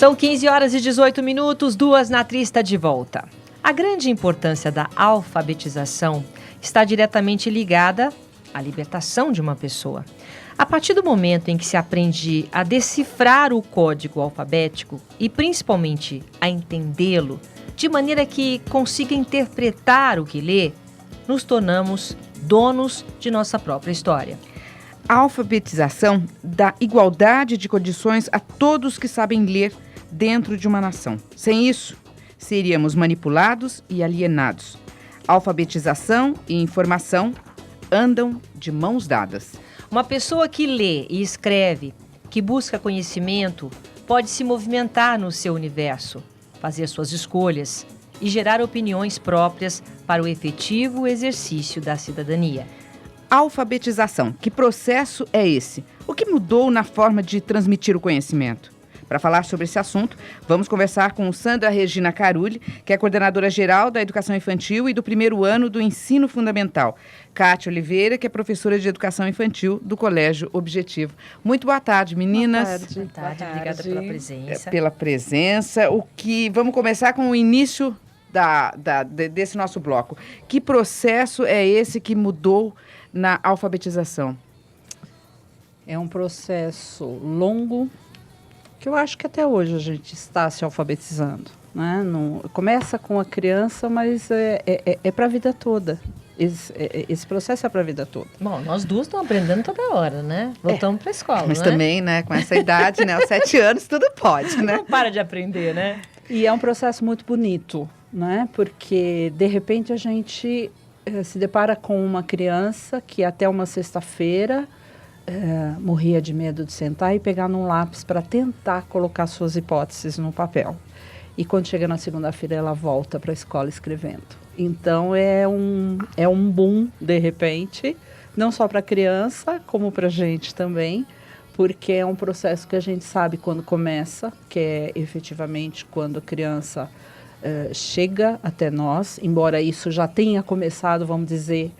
São 15 horas e 18 minutos, 2 na Trista de volta. A grande importância da alfabetização está diretamente ligada à libertação de uma pessoa. A partir do momento em que se aprende a decifrar o código alfabético e principalmente a entendê-lo, de maneira que consiga interpretar o que lê, nos tornamos donos de nossa própria história. A alfabetização dá igualdade de condições a todos que sabem ler dentro de uma nação. Sem isso, seríamos manipulados e alienados. Alfabetização e informação andam de mãos dadas. Uma pessoa que lê e escreve, que busca conhecimento, pode se movimentar no seu universo, fazer suas escolhas e gerar opiniões próprias para o efetivo exercício da cidadania. Alfabetização. Que processo é esse? O que mudou na forma de transmitir o conhecimento? Para falar sobre esse assunto, vamos conversar com Sandra Regina Carulli, que é coordenadora geral da Educação Infantil e do primeiro ano do Ensino Fundamental. Kátia Oliveira, que é professora de Educação Infantil do Colégio Objetivo. Muito boa tarde, meninas. Boa tarde. Obrigada pela presença. Pela presença. Vamos começar com o início desse nosso bloco. Que processo é esse que mudou na alfabetização? É um processo longo, que eu acho que até hoje a gente está se alfabetizando, né? Começa com a criança, mas é para a vida toda. Esse processo é para a vida toda. Bom, nós duas estamos aprendendo toda hora, né? Voltamos para a escola, mas né? Também, né, com essa idade, né, aos 7 anos, tudo pode, né? Não para de aprender, né? E é um processo muito bonito, né? Porque, de repente, a gente se depara com uma criança que até uma sexta-feira morria de medo de sentar e pegar num lápis para tentar colocar suas hipóteses no papel. E quando chega na segunda-feira, ela volta para a escola escrevendo. Então, é um boom, de repente, não só para a criança, como para a gente também, porque é um processo que a gente sabe quando começa, que é efetivamente quando a criança chega até nós, embora isso já tenha começado, vamos dizer,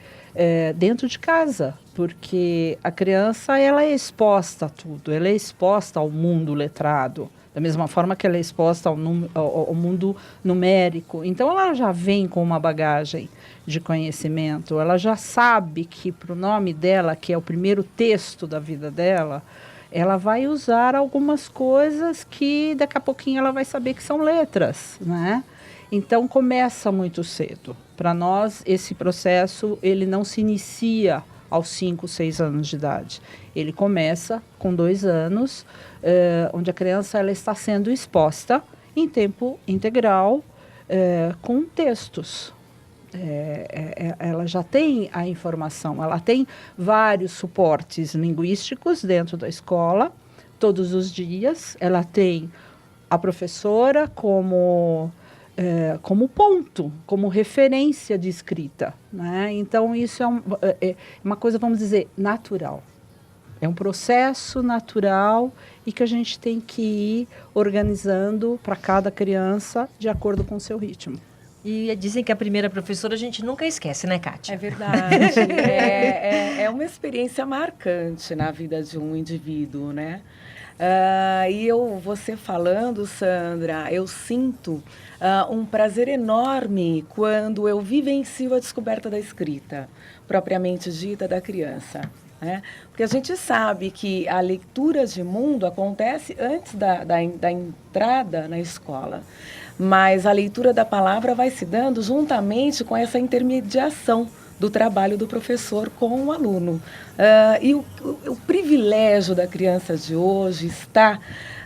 dentro de casa, porque a criança ela é exposta a tudo, ela é exposta ao mundo letrado, da mesma forma que ela é exposta ao mundo numérico. Então, ela já vem com uma bagagem de conhecimento, ela já sabe que para o nome dela, que é o primeiro texto da vida dela, ela vai usar algumas coisas que daqui a pouquinho ela vai saber que são letras, né? Então, começa muito cedo. Para nós, esse processo, ele não se inicia aos 5, 6 anos de idade. Ele começa com 2 anos, onde a criança ela está sendo exposta em tempo integral com textos. Ela já tem a informação, ela tem vários suportes linguísticos dentro da escola, todos os dias. Ela tem a professora como ponto, como referência de escrita, né? Então, isso é uma coisa, vamos dizer, natural. É um processo natural e que a gente tem que ir organizando para cada criança de acordo com o seu ritmo. E dizem que a primeira professora a gente nunca esquece, né, Kátia? É verdade. É uma experiência marcante na vida de um indivíduo, né? E você falando, Sandra, eu sinto um prazer enorme quando eu vivencio a descoberta da escrita, propriamente dita, da criança. Né? Porque a gente sabe que a leitura de mundo acontece antes da entrada na escola, mas a leitura da palavra vai se dando juntamente com essa intermediação do trabalho do professor com o aluno. E o privilégio da criança de hoje está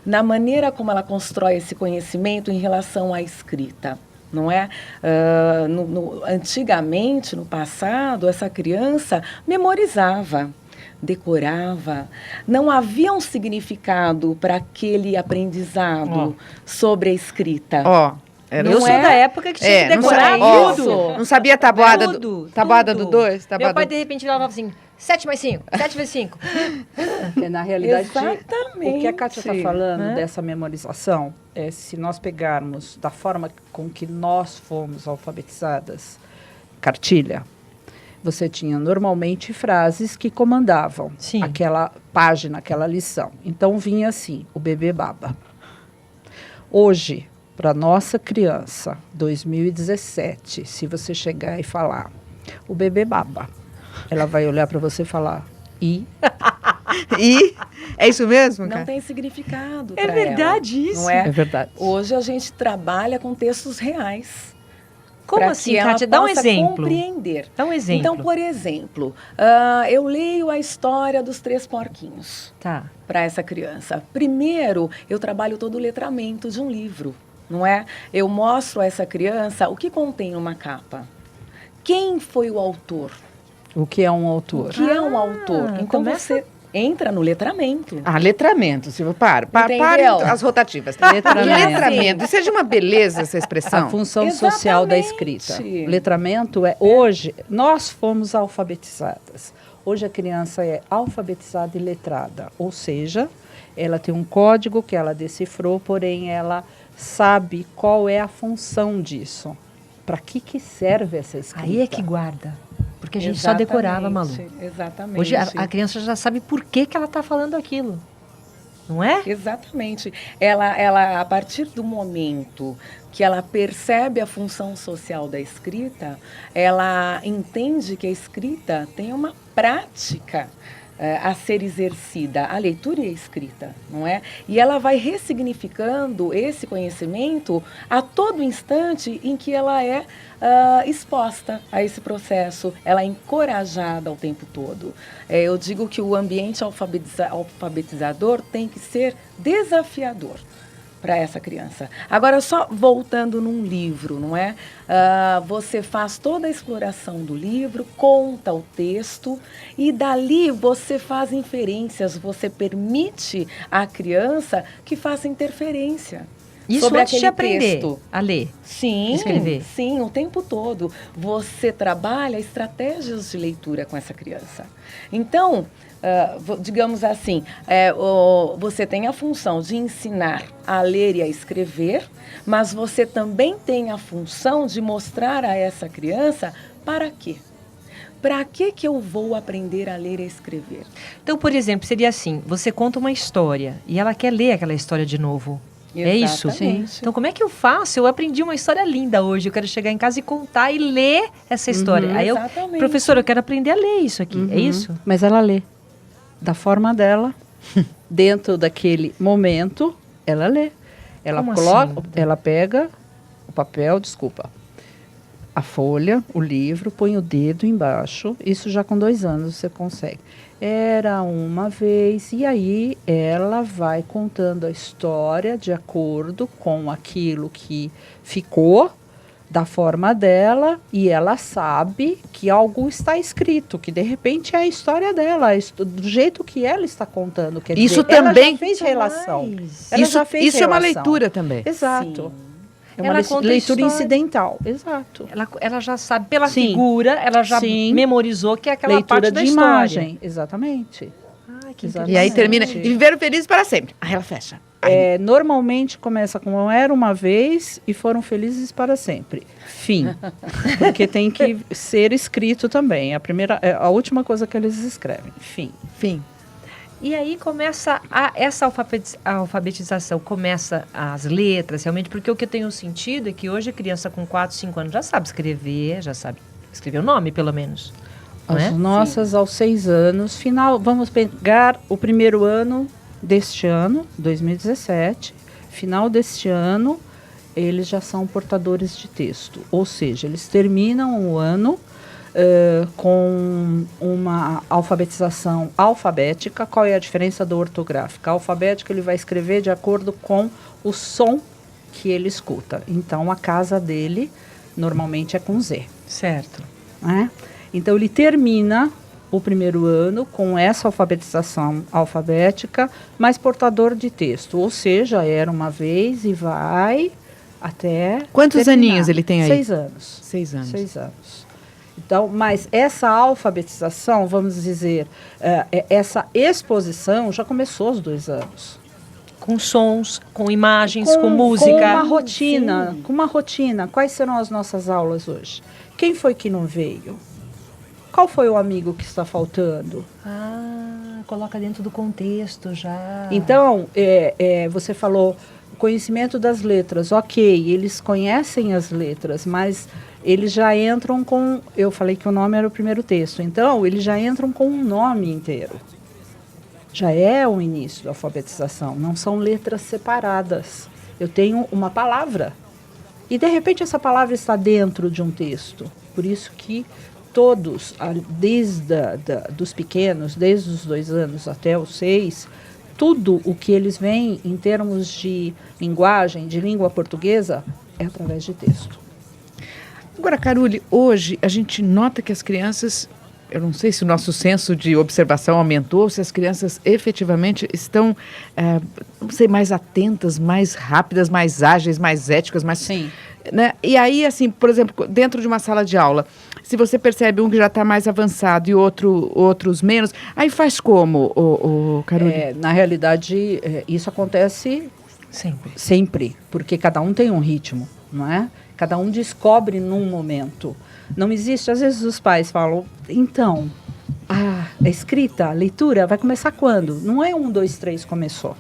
na maneira como ela constrói esse conhecimento em relação à escrita. Não é? Antigamente, no passado, essa criança memorizava, decorava. Não havia um significado para aquele aprendizado sobre a escrita. Eu sou da época que tinha que decorar tudo. Não sabia a tabuada do 2? Meu pai, de repente, falava assim, 7 mais 5, 7 vezes 5. Na realidade, exatamente. O que a Kátia está falando dessa memorização, se nós pegarmos da forma com que nós fomos alfabetizadas, cartilha, você tinha normalmente frases que comandavam aquela página, aquela lição. Então, vinha assim, o bebê baba. Hoje, para nossa criança, 2017, se você chegar e falar, o bebê baba, ela vai olhar para você e falar, e? E é isso mesmo, cara? Não tem significado É pra verdade ela, isso. não é? É verdade. Hoje a gente trabalha com textos reais. Como pra assim, que ela Kátia? Dá um possa exemplo. compreender. Dá um exemplo. Então, por exemplo, eu leio a história dos 3 porquinhos Tá. para essa criança. Primeiro, eu trabalho todo o letramento de um livro, não é? Eu mostro a essa criança o que contém uma capa. Quem foi o autor? O que é um autor? O que é um autor? Então começa- você entra no letramento. Letramento, Silvia, para Entendeu? as rotativas. Letramento. Letramento, isso é de uma beleza, essa A expressão. função social da Exatamente. escrita. O letramento é, hoje, nós fomos alfabetizadas. Hoje a criança é alfabetizada e letrada, ou seja, ela tem um código que ela decifrou, porém ela sabe qual é a função disso. Para que serve essa escrita? Aí é que guarda. Porque a gente só decorava, Malu. Exatamente. Hoje a criança já sabe por que ela está falando aquilo. Não é? Exatamente. Ela, a partir do momento que ela percebe a função social da escrita, ela entende que a escrita tem uma prática a ser exercida, a leitura e a escrita, não é? E ela vai ressignificando esse conhecimento a todo instante em que ela é exposta a esse processo, ela é encorajada o tempo todo. Eu digo que o ambiente alfabetizador tem que ser desafiador para essa criança. Agora, só voltando num livro, não é? Você faz toda a exploração do livro, conta o texto e dali você faz inferências, você permite à criança que faça interferência. Isso sobre antes de aquele aprender texto. a ler. Sim, Escrever. sim, o tempo todo. Você trabalha estratégias de leitura com essa criança. Então, digamos assim, você tem a função de ensinar a ler e a escrever, mas você também tem a função de mostrar a essa criança para quê? Para que eu vou aprender a ler e a escrever? Então, por exemplo, seria assim, você conta uma história e ela quer ler aquela história de novo. É isso? Exatamente. Então, como é que eu faço? Eu aprendi uma história linda hoje. Eu quero chegar em casa e contar e ler essa história. Aí eu, exatamente. professora, eu quero aprender a ler isso aqui. É isso? Mas ela lê. Da forma dela, dentro daquele momento, ela lê. Ela Como coloca, assim? ela pega o papel, a folha, o livro, põe o dedo embaixo. Isso já com 2 anos você consegue. Era uma vez, e aí ela vai contando a história de acordo com aquilo que ficou da forma dela, e ela sabe que algo está escrito, que de repente é a história dela, do jeito que ela está contando. Quer Isso dizer, ela também- já fez relação. Mas- Ela já fez Isso é uma relação. leitura também. Exato. É uma Ela conta a leitura história. incidental. Exato. Ela já sabe, pela Sim. figura, ela já Sim. memorizou que é aquela Leitura parte da de história. imagem. Exatamente. Ai, que Exatamente. E aí interessante. termina. E viveram felizes para sempre. Aí ela fecha. Normalmente começa com era uma vez e foram felizes para sempre. Fim. Porque tem que ser escrito também. A última coisa que eles escrevem. Fim. Fim. E aí começa essa alfabetização, começa as letras, realmente, porque o que eu tenho sentido é que hoje a criança com 4, 5 anos já sabe escrever, já sabe escrever o nome, pelo menos. Não As é? nossas aos 6 anos. Vamos pegar o primeiro ano deste ano, 2017. Final deste ano, eles já são portadores de texto. Ou seja, eles terminam o ano com uma alfabetização alfabética. Qual é a diferença da ortográfica? A alfabética ele vai escrever de acordo com o som que ele escuta. Então, a casa dele normalmente é com Z. Certo. Né? Então, ele termina o primeiro ano com essa alfabetização alfabética, mas portador de texto. Ou seja, era uma vez e vai até Quantos terminar. aninhos ele tem aí? 6 anos. 6 anos. 6 anos. Então, mas essa alfabetização, vamos dizer, essa exposição já começou aos 2 anos. Com sons, com imagens, com música. Com uma rotina, Sim. com uma rotina. Quais serão as nossas aulas hoje? Quem foi que não veio? Qual foi o amigo que está faltando? Coloca dentro do contexto já. Então, você falou conhecimento das letras, ok, eles conhecem as letras, mas eles já entram com... Eu falei que o nome era o primeiro texto, então eles já entram com um nome inteiro. Já é o início da alfabetização, não são letras separadas. Eu tenho uma palavra e, de repente, essa palavra está dentro de um texto. Por isso que todos, desde dos pequenos, desde os 2 anos até os 6, tudo o que eles veem em termos de linguagem, de língua portuguesa, é através de texto. Agora, Carule, hoje a gente nota que as crianças, eu não sei se o nosso senso de observação aumentou, se as crianças efetivamente estão, não sei, mais atentas, mais rápidas, mais ágeis, mais éticas, mais... Sim. Né? E aí, assim, por exemplo, dentro de uma sala de aula, se você percebe um que já está mais avançado e outros menos, aí faz como, Carule? Na realidade, isso acontece sempre, porque cada um tem um ritmo, não é? Cada um descobre num momento. Não existe, às vezes os pais falam, então, a escrita, a leitura vai começar quando? Não é 1, 2, 3 começou.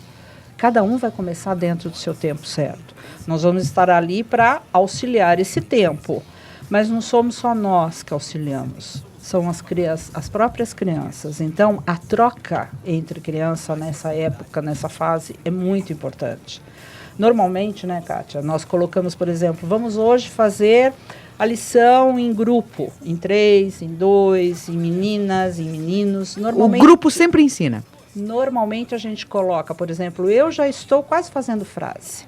Cada um vai começar dentro do seu tempo certo. Nós vamos estar ali para auxiliar esse tempo, mas não somos só nós que auxiliamos, são as próprias crianças. Então, a troca entre criança nessa época, nessa fase, é muito importante. Normalmente, né, Kátia, nós colocamos, por exemplo, vamos hoje fazer a lição em grupo, em 3, em 2, em meninas, em meninos. Normalmente, o grupo sempre ensina. Normalmente a gente coloca, por exemplo, eu já estou quase fazendo frase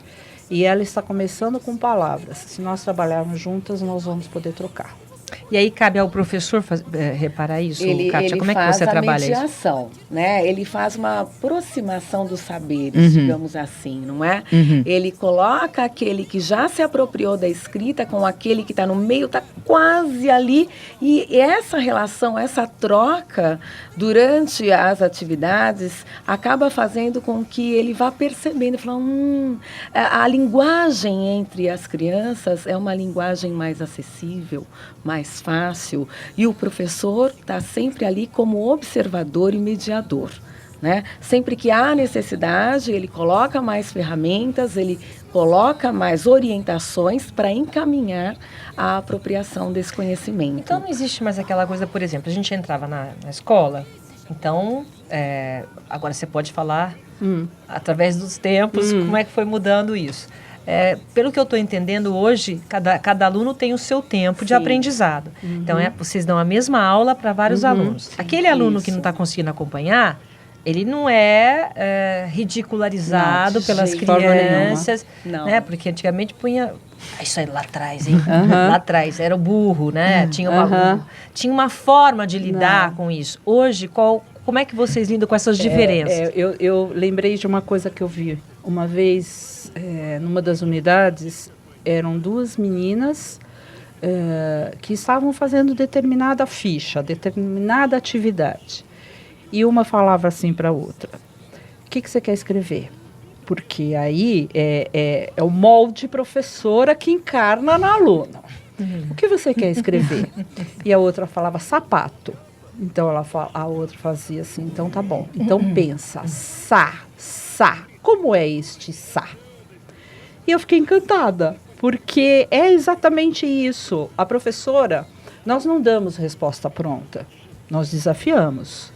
e ela está começando com palavras. Se nós trabalharmos juntas, nós vamos poder trocar. E aí cabe ao professor reparar isso, Kátia? Como é que você trabalha isso? Ele faz a mediação, né? Ele faz uma aproximação dos saberes, digamos assim, não é? Ele coloca aquele que já se apropriou da escrita com aquele que está no meio, está quase ali. E essa relação, essa troca, durante as atividades, acaba fazendo com que ele vá percebendo, falando, a linguagem entre as crianças é uma linguagem mais acessível, mais fácil, e o professor está sempre ali como observador e mediador, né? Sempre que há necessidade, ele coloca mais ferramentas, ele coloca mais orientações para encaminhar a apropriação desse conhecimento. Então não existe mais aquela coisa, por exemplo, a gente entrava na escola, então agora você pode falar através dos tempos como é que foi mudando isso. Pelo que eu estou entendendo hoje, cada aluno tem o seu tempo de aprendizado. Então, vocês dão a mesma aula para vários alunos. Aquele aluno que não está conseguindo acompanhar, ele não é ridicularizado pelas crianças, né? Porque antigamente punha... Isso aí lá atrás, hein? Lá atrás, era o burro, né? Tinha uma forma de lidar com isso. Hoje, como é que vocês lidam com essas diferenças? Eu lembrei de uma coisa que eu vi. Uma vez, numa das unidades, eram 2 meninas que estavam fazendo determinada ficha, determinada atividade. E uma falava assim para a outra, o que você quer escrever? Porque aí é o molde professora que encarna na aluna. O que você quer escrever? E a outra falava sapato. Então a outra fazia assim, então tá bom. Então pensa, sa. Como é este sa? E eu fiquei encantada, porque é exatamente isso. A professora, nós não damos resposta pronta. Nós desafiamos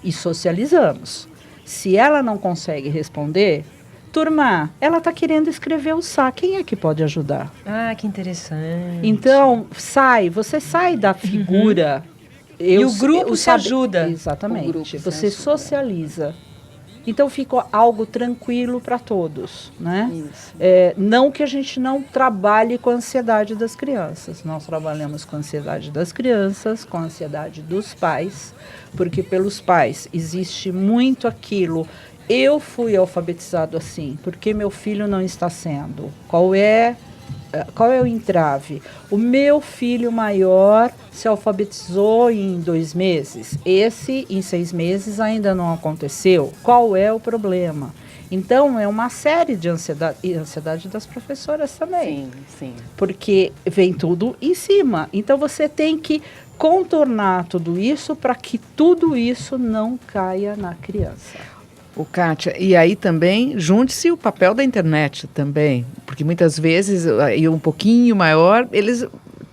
e socializamos. Se ela não consegue responder, turma, ela está querendo escrever o sa. Quem é que pode ajudar? Ah, que interessante. Então, você sai da figura... E o grupo se ajuda. Exatamente. Você socializa. Então fica algo tranquilo para todos, né? Isso. Não que a gente não trabalhe com a ansiedade das crianças. Nós trabalhamos com a ansiedade das crianças, com a ansiedade dos pais, porque pelos pais existe muito aquilo. Eu fui alfabetizado assim, porque meu filho não está sendo? Qual é o entrave? O meu filho maior se alfabetizou em 2 meses. Esse, em 6 meses, ainda não aconteceu. Qual é o problema? Então, é uma série de ansiedade, e ansiedade das professoras também. Sim. Porque vem tudo em cima. Então, você tem que contornar tudo isso para que tudo isso não caia na criança. O Kátia, e aí também junte-se o papel da internet também, porque muitas vezes, e um pouquinho maior, eles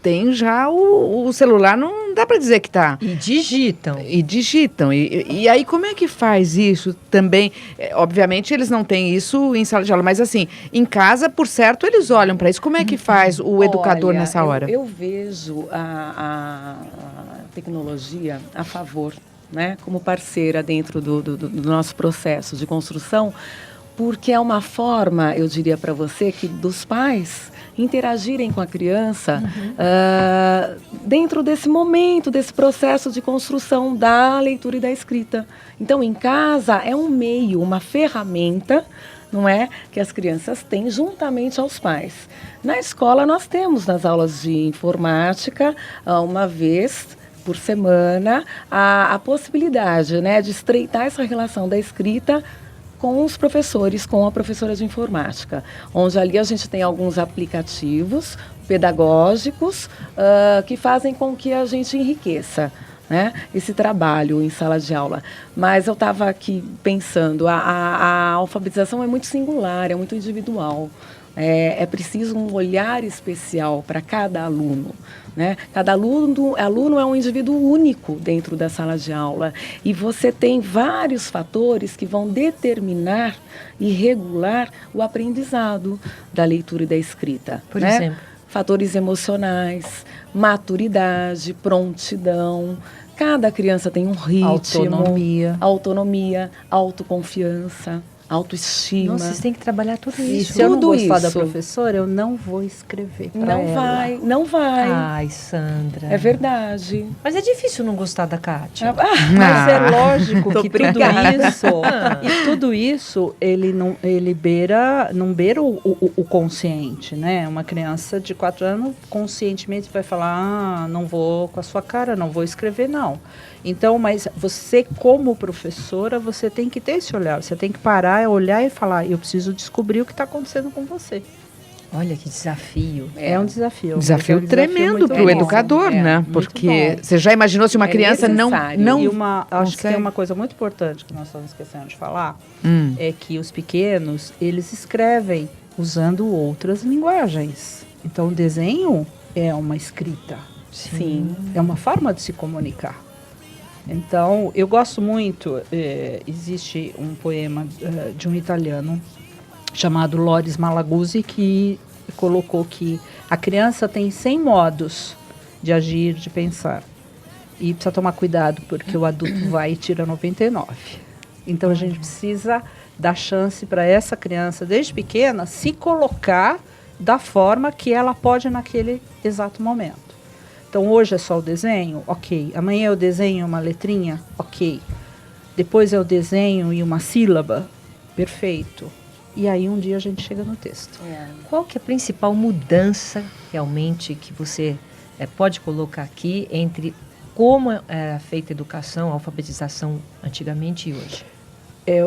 têm já o celular, não dá para dizer que está. E digitam. E digitam. E aí como é que faz isso também? Obviamente eles não têm isso em sala de aula, mas assim, em casa, por certo, eles olham para isso. Como é que faz o educador Olha, nessa hora? Eu vejo a tecnologia a favor, né, como parceira dentro do nosso processo de construção, porque é uma forma, eu diria para você, que dos pais interagirem com a criança dentro desse momento, desse processo de construção da leitura e da escrita. Então, em casa, é um meio, uma ferramenta, não é, que as crianças têm juntamente aos pais. Na escola, nós temos, nas aulas de informática, uma vez por semana, a possibilidade, né, de estreitar essa relação da escrita com os professores, com a professora de informática, onde ali a gente tem alguns aplicativos pedagógicos que fazem com que a gente enriqueça, né, esse trabalho em sala de aula. Mas eu estava aqui pensando, a alfabetização é muito singular, é muito individual. É preciso um olhar especial para cada aluno, né? Cada aluno é um indivíduo único dentro da sala de aula. E você tem vários fatores que vão determinar e regular o aprendizado da leitura e da escrita. Por né? exemplo? Fatores emocionais, maturidade, prontidão. Cada criança tem um ritmo. Autonomia, autoconfiança. Autoestima. Nossa, vocês têm que trabalhar tudo E isso. se eu não Tudo gostar da isso. professora, eu não vou escrever pra Não ela. vai, não vai. Ai, Sandra. É verdade. Mas é difícil não gostar da Kátia. Mas é lógico Tô que brincando. tudo isso, ele não beira o consciente, né? Uma criança de 4 anos conscientemente vai falar, não vou com a sua cara, não vou escrever, não. Então, mas você como professora, você tem que ter esse olhar, você tem que parar, olhar e falar, eu preciso descobrir o que está acontecendo com você. Olha que desafio. É um desafio. Um desafio É um tremendo muito para o bom. educador, É, né? muito Porque bom. você já imaginou se uma É criança necessário. não E acho que tem consegue? uma coisa muito importante que nós estamos esquecendo de falar, Hum. é que os pequenos, eles escrevem usando outras linguagens. Então, o desenho é uma escrita, Sim. é uma forma de se comunicar. Então, eu gosto muito, existe um poema de um italiano chamado Loris Malaguzzi que colocou que a criança tem 100 modos de agir, de pensar. E precisa tomar cuidado, porque o adulto vai e tira 99. Então, a gente precisa dar chance para essa criança, desde pequena, se colocar da forma que ela pode naquele exato momento. Então, hoje é só o desenho? Ok. Amanhã eu desenho uma letrinha? Ok. Depois eu desenho e uma sílaba? Perfeito. E aí, um dia a gente chega no texto. Qual que é a principal mudança, realmente, que você pode colocar aqui entre como era feita a educação, a alfabetização antigamente e hoje?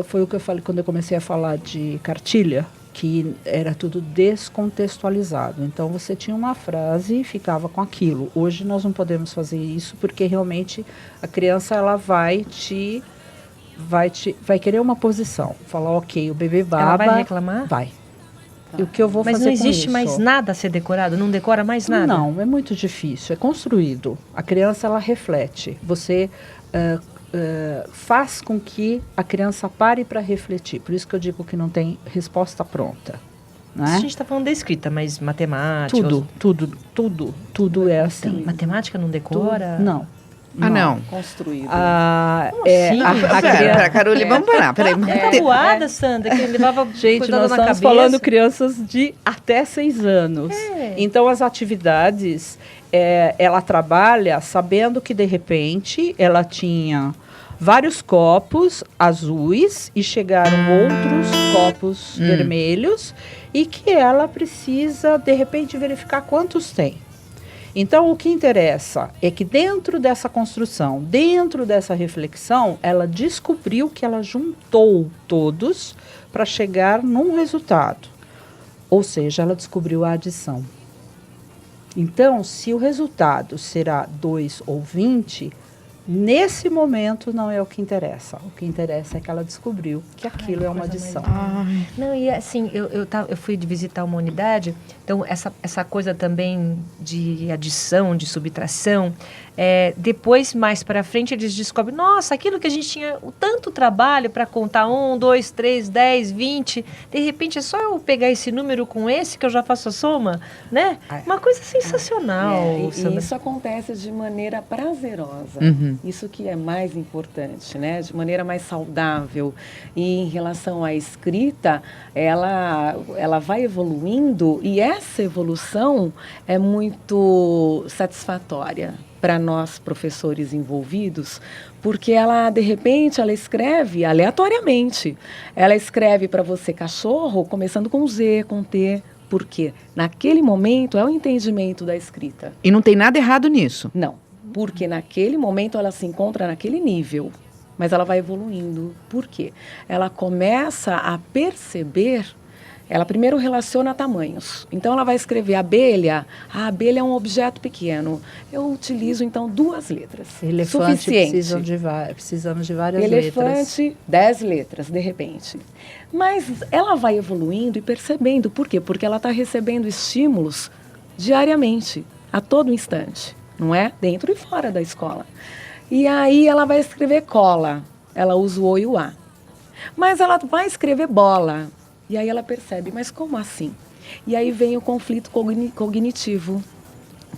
Foi o que eu falei quando eu comecei a falar de cartilha, que era tudo descontextualizado. Então, você tinha uma frase e ficava com aquilo. Hoje nós não podemos fazer isso, porque realmente a criança ela vai querer uma posição. Falar, ok, o bebê baba... Ela vai reclamar? Vai. E o que eu vou Mas fazer não com existe isso? mais nada a ser decorado? Não decora mais nada? Não, é muito difícil. É construído. A criança, ela reflete. Você faz com que a criança pare para refletir. Por isso que eu digo que não tem resposta pronta. A Né? gente está falando da escrita, mas matemática... Tudo é assim. Matemática não decora? Não. Não. Construído. Como assim? A Pera, criança... Carolina, vamos parar. Peraí. Voada, Sandra, que levava Gente, cuidado nós na estamos cabeça. falando crianças de até 6 anos. Então, as atividades, ela trabalha sabendo que, de repente, ela tinha vários copos azuis e chegaram outros copos vermelhos e que ela precisa, de repente, verificar quantos tem. Então, o que interessa é que dentro dessa construção, dentro dessa reflexão, ela descobriu que ela juntou todos para chegar num resultado. Ou seja, ela descobriu a adição. Então, se o resultado será 2 ou 20, Nesse momento não é o que interessa. O que interessa é que ela descobriu que aquilo é uma adição. Não, e assim, eu fui visitar uma unidade, então essa coisa também de adição, de subtração, depois, mais para frente, eles descobrem, nossa, aquilo que a gente tinha o tanto trabalho para contar 1, 2, 3, 10, 20, de repente é só eu pegar esse número com esse que eu já faço a soma, né? Uma coisa sensacional. E isso acontece de maneira prazerosa. Isso que é mais importante, né? De maneira mais saudável. E em relação à escrita, ela vai evoluindo e essa evolução é muito satisfatória para nós, professores envolvidos, porque ela, de repente, ela escreve aleatoriamente. Ela escreve para você cachorro, começando com Z, com T, porque naquele momento é o entendimento da escrita. E não tem nada errado nisso. Não, porque naquele momento ela se encontra naquele nível, mas ela vai evoluindo. Por quê? Ela começa a perceber. Ela primeiro relaciona tamanhos. Então, ela vai escrever abelha. A abelha é um objeto pequeno. Eu utilizo, então, 2 letras. Elefante suficiente. precisamos de várias letras. Elefante, 10 letras, de repente. Mas ela vai evoluindo e percebendo. Por quê? Porque ela está recebendo estímulos diariamente, a todo instante. Não é? Dentro e fora da escola. E aí, ela vai escrever cola. Ela usa o O e o A. Mas ela vai escrever bola. E aí ela percebe, mas como assim? E aí vem o conflito cognitivo,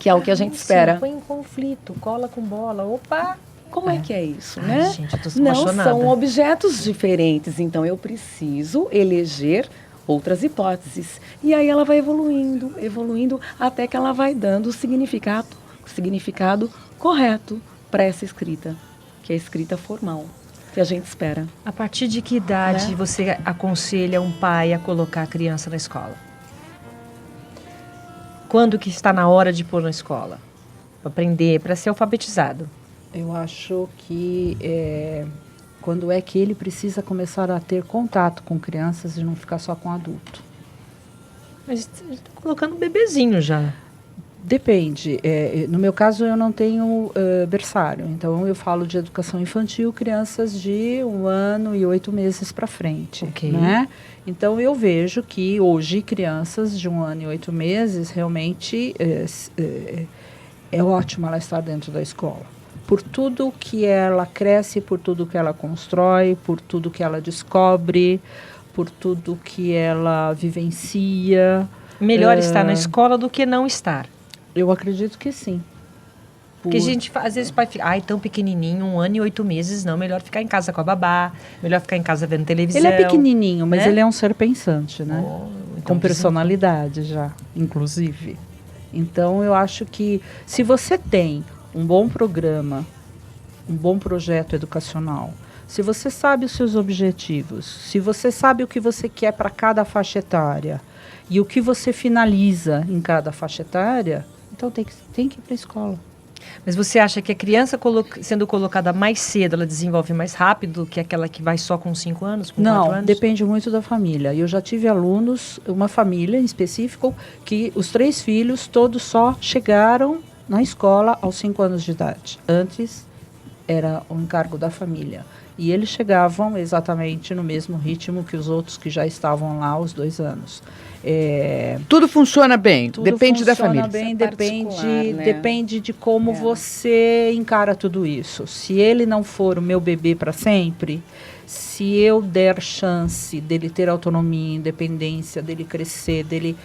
que é o que a gente espera. Põe em conflito, cola com bola, opa! Como é que é isso, né? Gente, eu tô Não apaixonada. são objetos diferentes, então eu preciso eleger outras hipóteses. E aí ela vai evoluindo, até que ela vai dando o significado correto para essa escrita, que é a escrita formal, que a gente espera. A partir de que idade você aconselha um pai a colocar a criança na escola? Quando que está na hora de pôr na escola? Para aprender, para ser alfabetizado. Eu acho que quando é que ele precisa começar a ter contato com crianças e não ficar só com adulto. Mas está colocando um bebezinho já. Depende. No meu caso, eu não tenho berçário. Então, eu falo de educação infantil, crianças de 1 ano e 8 meses para frente. Ok. Né? Então, eu vejo que hoje, crianças de 1 ano e 8 meses, realmente é ótimo ela estar dentro da escola. Por tudo que ela cresce, por tudo que ela constrói, por tudo que ela descobre, por tudo que ela vivencia. Melhor estar na escola do que não estar. Eu acredito que sim. Porque a gente, às vezes, o pai fica, tão pequenininho, 1 ano e 8 meses, não, melhor ficar em casa com a babá, melhor ficar em casa vendo televisão. Ele é pequenininho, mas né? ele é um ser pensante, né? Então com personalidade já, inclusive. Então, eu acho que se você tem um bom programa, um bom projeto educacional, se você sabe os seus objetivos, se você sabe o que você quer para cada faixa etária e o que você finaliza em cada faixa etária, então tem que ir para a escola. Mas você acha que a criança sendo colocada mais cedo, ela desenvolve mais rápido que aquela que vai só com 5 anos, com 4 anos? Não, depende muito da família. Eu já tive alunos, uma família em específico, que os 3 filhos todos só chegaram na escola aos 5 anos de idade. Antes era o encargo da família. E eles chegavam exatamente no mesmo ritmo que os outros que já estavam lá aos 2 anos. Tudo funciona bem, depende da família. Bem, né? depende de como você encara tudo isso. Se ele não for o meu bebê para sempre, se eu der chance dele ter autonomia, independência, dele crescer, dele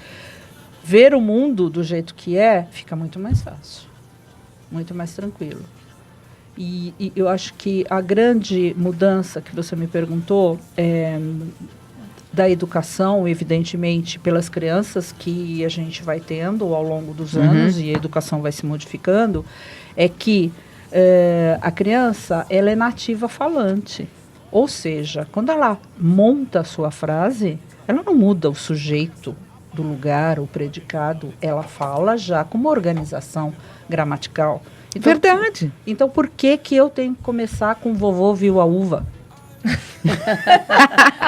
ver o mundo do jeito que fica muito mais fácil, muito mais tranquilo. E eu acho que a grande mudança que você me perguntou da educação, evidentemente, pelas crianças que a gente vai tendo ao longo dos anos e a educação vai se modificando, é que a criança ela é nativa falante. Ou seja, quando ela monta a sua frase, ela não muda o sujeito do lugar, o predicado, ela fala já com uma organização gramatical. Então, Verdade. Então, por que eu tenho que começar com vovô viu a uva?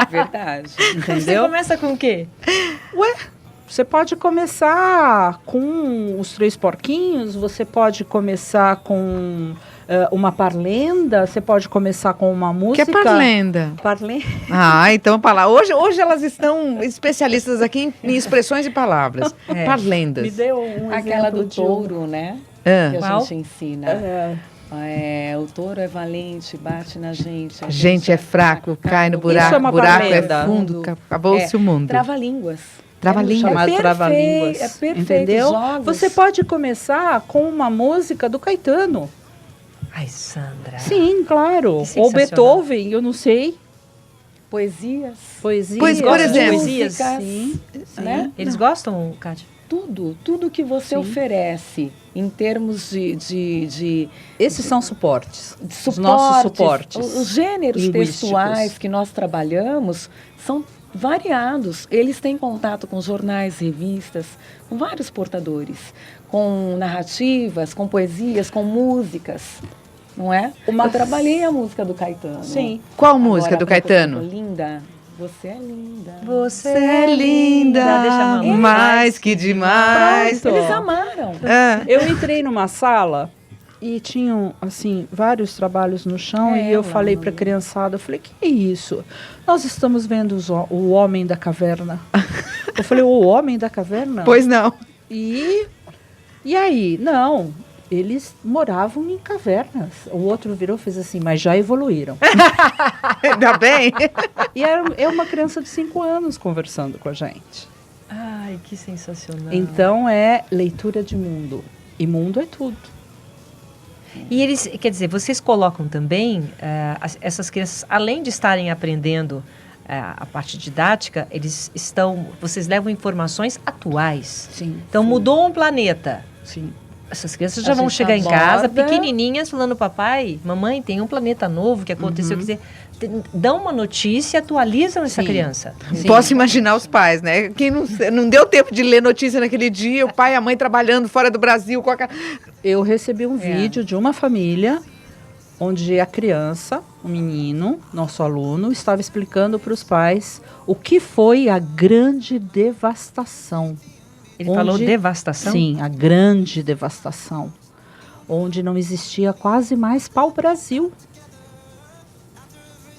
Verdade. Você começa com o quê? Você pode começar com os Três Porquinhos, você pode começar com uma parlenda, você pode começar com uma música. Que é parlenda? Parlenda. Ah, então hoje elas estão especialistas aqui em expressões e palavras. Parlendas. Me deu um Aquela do exemplo de touro, né? Ah. Que a Qual? gente ensina. O touro é valente, bate na gente. A gente é fraco, cai no buraco, Isso é uma buraco parlenda. é fundo, acabou-se o mundo. Trava-línguas. Trava-língua. chamado trava-línguas. É perfeito. Entendeu? Jogos. Você pode começar com uma música do Caetano. Ai, Sandra. Sim, claro. Que Ou sensacional. Beethoven, eu não sei. Poesias. Poesia. Pois, por exemplo. Poesias. Sim, sim. Né? Eles gostam, Kátia? Tudo que você Sim. oferece em termos de Esses são suportes. suportes, Os nossos suportes. Os gêneros linguísticos. textuais que nós trabalhamos são variados. Eles têm contato com jornais, revistas, com vários portadores, com narrativas, com poesias, com músicas, não é? Eu trabalhei a música do Caetano. Sim. Qual Agora, música do por exemplo, Caetano? Linda. Você é linda. Você é linda, Deixa a mamãe. mais que demais. Pronto. Eles amaram. Ah, Eu entrei numa sala e tinham, assim, vários trabalhos no chão e eu falei para a criançada, eu falei, que é isso? Nós estamos vendo o Homem da Caverna. Eu falei, o Homem da Caverna? pois não. E aí? Não, eles moravam em cavernas. O outro virou e fez assim, mas já evoluíram. Ainda bem. E é uma criança de 5 anos conversando com a gente. Ai, que sensacional. Então é leitura de mundo. E mundo é tudo. E eles, quer dizer, vocês colocam também essas crianças, além de estarem aprendendo a parte didática, vocês levam informações atuais. Sim. Então mudou um planeta. Sim. Essas crianças A já vão gente chegar em casa, aborda. pequenininhas, falando, papai, mamãe, tem um planeta novo que aconteceu. Quer dizer, dão uma notícia e atualizam essa Sim. criança. Sim. Posso imaginar os pais, né? Quem não deu tempo de ler notícia naquele dia, o pai e a mãe trabalhando fora do Brasil. Eu recebi um vídeo de uma família onde a criança, o menino, nosso aluno, estava explicando para os pais o que foi a grande devastação. Ele falou devastação? Sim, a grande devastação. Onde não existia quase mais pau-brasil.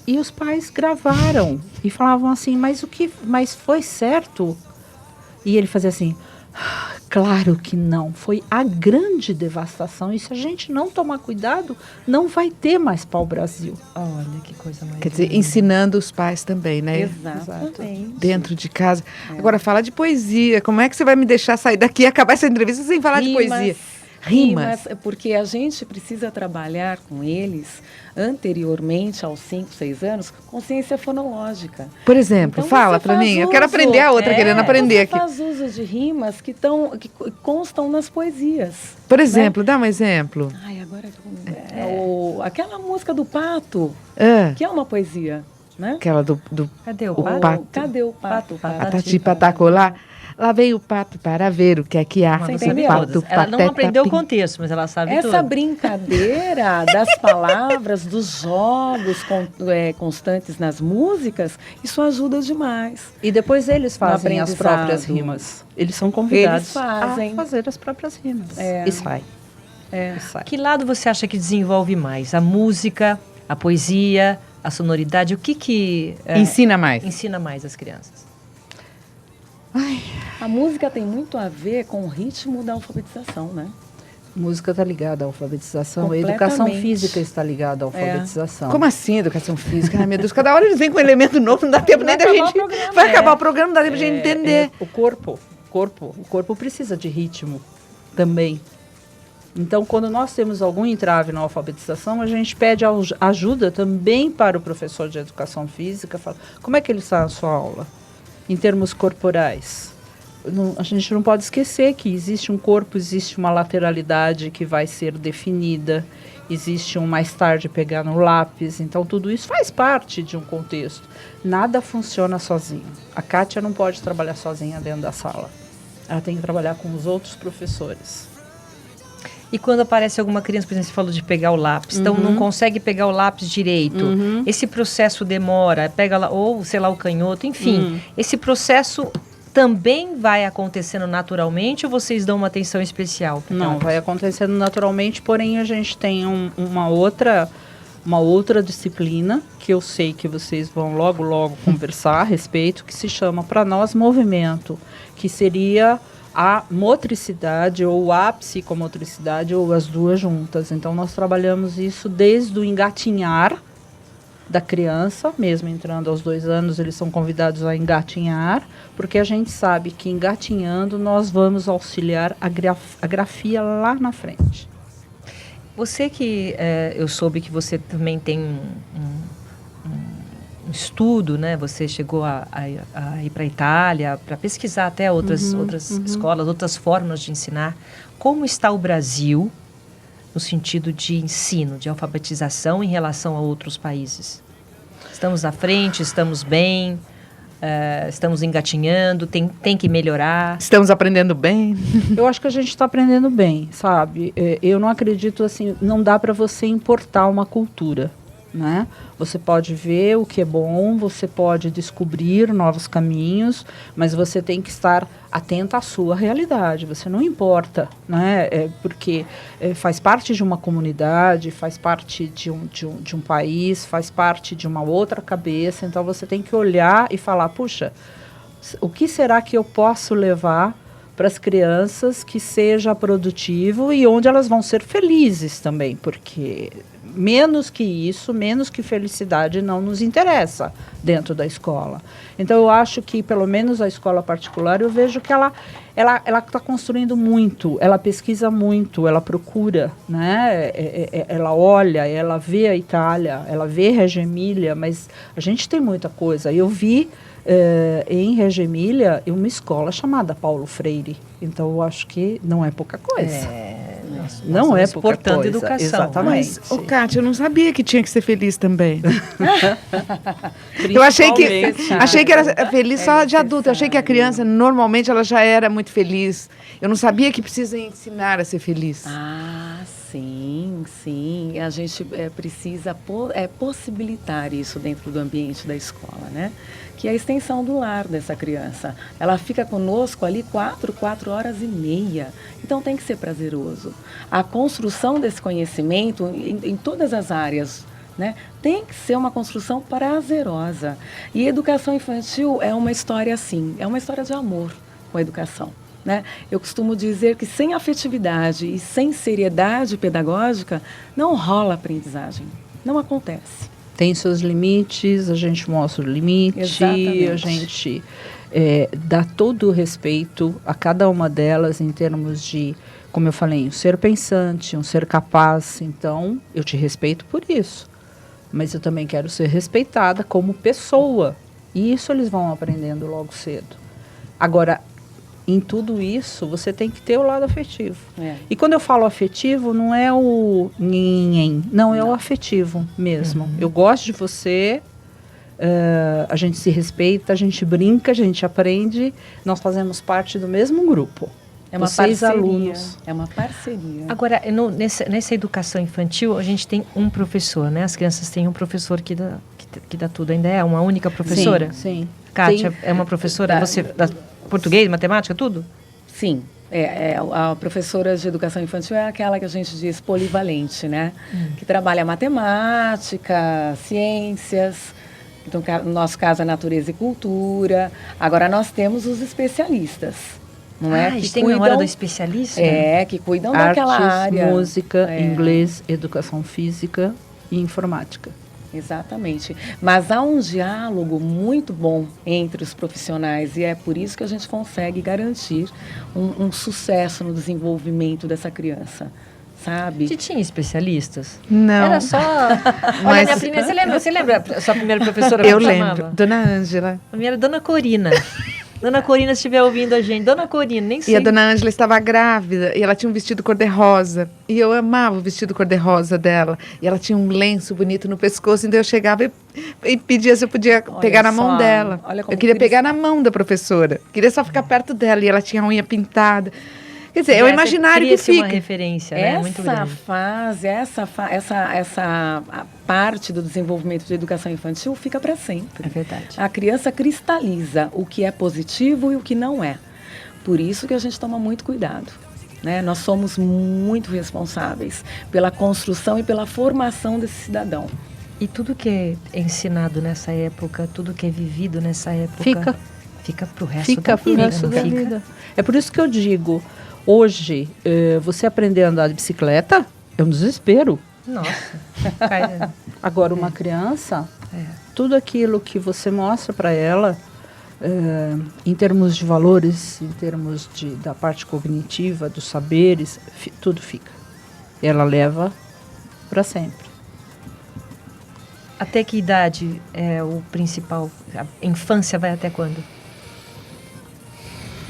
E os pais gravaram e falavam assim, mas foi certo? E ele fazia assim, claro que não, foi a grande devastação. E se a gente não tomar cuidado, não vai ter mais pau-brasil. Olha que coisa mais Quer dizer, linda. ensinando os pais também, né? Exatamente. Dentro de casa. Agora, fala de poesia. Como é que você vai me deixar sair daqui e acabar essa entrevista sem falar de poesia? Rimas. Porque a gente precisa trabalhar com eles anteriormente aos 5, 6 anos, consciência fonológica. Por exemplo, Então, fala você pra faz mim. Eu uso, quero aprender a outra, querendo aprender você aqui. faz uso de rimas que constam nas poesias. Por exemplo, dá um exemplo. Ai, agora aquela música do pato, Ah, que é uma poesia, né? aquela do Cadê o O pato? pato. Cadê o pato? Patati Patacolá. Lá veio o pato para ver o que é que há. Você Você entendeu? entendeu? Ela não pateta, aprendeu o pim. contexto, mas ela sabe Essa tudo. brincadeira das palavras, dos jogos constantes nas músicas, isso ajuda demais. E depois eles fazem as aprendizado. próprias rimas. Eles são convidados Eles fazem. a fazer as próprias rimas. É. E sai. É. E sai. Que lado você acha que desenvolve mais? A música, a poesia, a sonoridade? O que Ensina mais. ensina mais as crianças? A música tem muito a ver com o ritmo da alfabetização, né? Música está ligada à alfabetização, a educação Completamente. física está ligada à alfabetização. Como assim, educação física? Ai, meu Deus, cada hora eles vêm com um elemento novo, não dá tempo nem da acabar gente. o programa, Vai acabar o programa, não dá tempo de gente entender. O corpo precisa de ritmo também. Então, quando nós temos algum entrave na alfabetização, a gente pede ajuda também para o professor de educação física. Fala, como é que ele está na sua aula? Em termos corporais. A gente não pode esquecer que existe um corpo, existe uma lateralidade que vai ser definida, existe um mais tarde pegar no lápis, então tudo isso faz parte de um contexto. Nada funciona sozinho. A Kátia não pode trabalhar sozinha dentro da sala. Ela tem que trabalhar com os outros professores. E quando aparece alguma criança, por exemplo, você falou de pegar o lápis, então não consegue pegar o lápis direito, esse processo demora, pega lá, ou sei lá, o canhoto, enfim, esse processo também vai acontecendo naturalmente ou vocês dão uma atenção especial? Não, vai acontecendo naturalmente, porém a gente tem uma outra disciplina que eu sei que vocês vão logo conversar a respeito, que se chama para nós movimento, que seria a motricidade ou a psicomotricidade ou as duas juntas. Então nós trabalhamos isso desde o engatinhar da criança, mesmo entrando aos 2 anos, eles são convidados a engatinhar, porque a gente sabe que engatinhando nós vamos auxiliar a grafia lá na frente. Você que, eu soube que você também tem um estudo, né? Você chegou a ir para a Itália, para pesquisar até outras escolas, outras formas de ensinar. Como está o Brasil no sentido de ensino, de alfabetização em relação a outros países? Estamos à frente, estamos bem, estamos engatinhando, tem que melhorar. Estamos aprendendo bem. Eu acho que a gente está aprendendo bem, sabe? Eu não acredito assim, não dá para você importar uma cultura, né? Você pode ver o que é bom, você pode descobrir novos caminhos, mas você tem que estar atenta à sua realidade. Você não importa, né? Porque faz parte de uma comunidade, faz parte de um país, faz parte de uma outra cabeça. Então você tem que olhar e falar, puxa, o que será que eu posso levar para as crianças que seja produtivo e onde elas vão ser felizes também, porque menos que isso, menos que felicidade não nos interessa dentro da escola. Então eu acho que pelo menos a escola particular eu vejo que ela está construindo muito, ela pesquisa muito, ela procura, né? Ela olha, ela vê a Itália, ela vê Reggio Emília, mas a gente tem muita coisa. Eu vi em Reggio Emília uma escola chamada Paulo Freire, então eu acho que não é pouca coisa. Não é pouca coisa. Educação. Exatamente. Mas, Kátia, eu não sabia que tinha que ser feliz também. Eu achei que era feliz só de adulto. Eu achei que a criança, normalmente, ela já era muito feliz. Eu não sabia que precisa ensinar a ser feliz. Ah, sim, sim. A gente precisa possibilitar isso dentro do ambiente da escola, né? Que é a extensão do lar dessa criança. Ela fica conosco ali 4 horas e meia. Então tem que ser prazeroso. A construção desse conhecimento em todas as áreas, né, tem que ser uma construção prazerosa. E educação infantil é uma história assim, é uma história de amor com a educação. Né? Eu costumo dizer que sem afetividade e sem seriedade pedagógica não rola aprendizagem, não acontece. Tem seus limites, a gente mostra o limite, Exatamente. A gente dá todo o respeito a cada uma delas em termos de, como eu falei, um ser pensante, um ser capaz. Então, eu te respeito por isso, mas eu também quero ser respeitada como pessoa. E isso eles vão aprendendo logo cedo. Agora, em tudo isso, você tem que ter o lado afetivo. E quando eu falo afetivo, não é o nhen, não, é o afetivo mesmo. Eu gosto de você, a gente se respeita, a gente brinca, a gente aprende, nós fazemos parte do mesmo grupo. É uma Vocês, parceria. alunos. É uma parceria. Agora, nessa educação infantil, a gente tem um professor, né? As crianças têm um professor que dá tudo. Ainda é uma única professora? Sim. Kátia é uma professora? Você dá português, matemática, tudo? Sim. A professora de educação infantil é aquela que a gente diz polivalente, né? Que trabalha matemática, ciências, então, no nosso caso, a natureza e cultura. Agora, nós temos os especialistas, não é? A gente tem uma hora do especialista? Que cuidam daquela área. Música, inglês, educação física e informática. Exatamente. Mas há um diálogo muito bom entre os profissionais e é por isso que a gente consegue garantir um sucesso no desenvolvimento dessa criança, sabe? Você tinha especialistas? Não. Era só... Olha, minha primeira... Você lembra a sua primeira professora? Eu como lembro. chamava? Dona Ângela. A minha era Dona Corina. Dona Corina, se estiver ouvindo a gente. Dona Corina, nem sei. E a Dona Ângela estava grávida e ela tinha um vestido cor-de-rosa. E eu amava o vestido cor-de-rosa dela. E ela tinha um lenço bonito no pescoço. Então eu chegava e pedia se eu podia pegar na mão dela. Olha como eu queria pegar na mão da professora. Queria só ficar perto dela. E ela tinha a unha pintada. Quer dizer, é o imaginário que cria-se uma fica. referência, né? Muito Essa grande. fase, essa a parte do desenvolvimento de educação infantil fica para sempre. É verdade. A criança cristaliza o que é positivo e o que não é. Por isso que a gente toma muito cuidado. Né? Nós somos muito responsáveis pela construção e pela formação desse cidadão. E tudo que é ensinado nessa época, tudo que é vivido nessa época, fica pro resto Fica da pro vida. resto não da fica? vida. É por isso que eu digo, hoje, você aprender a andar de bicicleta é um desespero. Nossa. Cai- Agora, uma criança, é. tudo aquilo que você mostra para ela, em termos de valores, em termos da parte cognitiva, dos saberes, tudo fica. Ela leva para sempre. Até que idade é o principal? A infância vai até quando?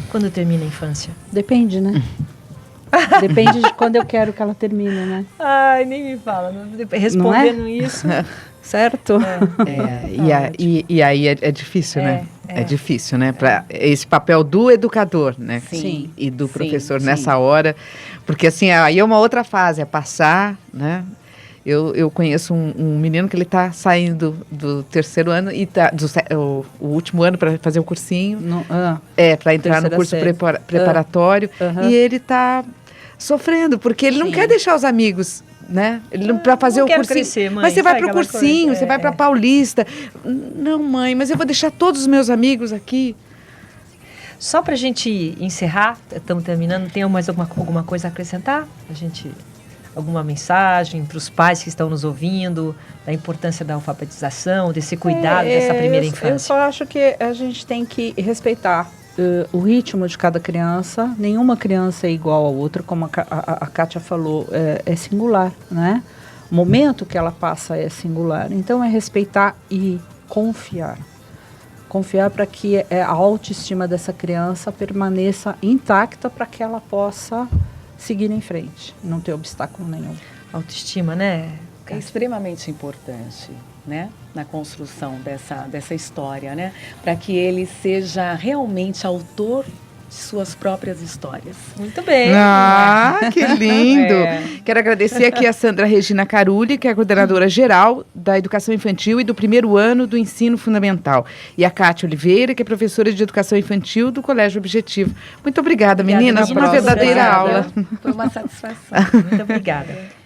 Quando termina a infância? Depende, né? Depende de quando eu quero que ela termine, né? Ai, nem me fala. Respondendo isso. Certo? E aí é difícil, né? é. É difícil, né? Para esse papel do educador, né? Sim. E do Sim, professor sim. nessa hora. Porque assim, aí é uma outra fase, é passar, né? Eu conheço um menino que ele está saindo do terceiro ano e tá o último ano para fazer o cursinho. Para entrar no Terceira curso série. preparatório. Aham. E ele está sofrendo, porque ele não Sim. quer deixar os amigos, né? Ele para fazer não o quero cursinho. crescer, mãe, Mas você vai sabe para o aquela cursinho, coisa? você vai para Paulista. Não, mãe, mas eu vou deixar todos os meus amigos aqui. Só para a gente encerrar, estamos terminando, tem mais alguma coisa a acrescentar? Alguma mensagem para os pais que estão nos ouvindo, da importância da alfabetização, desse cuidado dessa primeira Eu infância? só acho que a gente tem que respeitar o ritmo de cada criança. Nenhuma criança é igual a outra, como a Kátia falou, é singular, né? O momento que ela passa é singular. Então, é respeitar e confiar. Confiar para que a autoestima dessa criança permaneça intacta para que ela possa seguir em frente, não ter obstáculo nenhum. Autoestima, né? É extremamente importante, né, na construção dessa história, né, para que ele seja realmente autor de suas próprias histórias. Muito bem. Ah, que lindo! Quero agradecer aqui a Sandra Regina Carulli, que é a coordenadora geral da Educação Infantil e do primeiro ano do Ensino Fundamental. E a Kátia Oliveira, que é professora de Educação Infantil do Colégio Objetivo. Muito obrigada, meninas. Obrigada, Uma verdadeira obrigada. aula. Foi uma satisfação. Muito obrigada.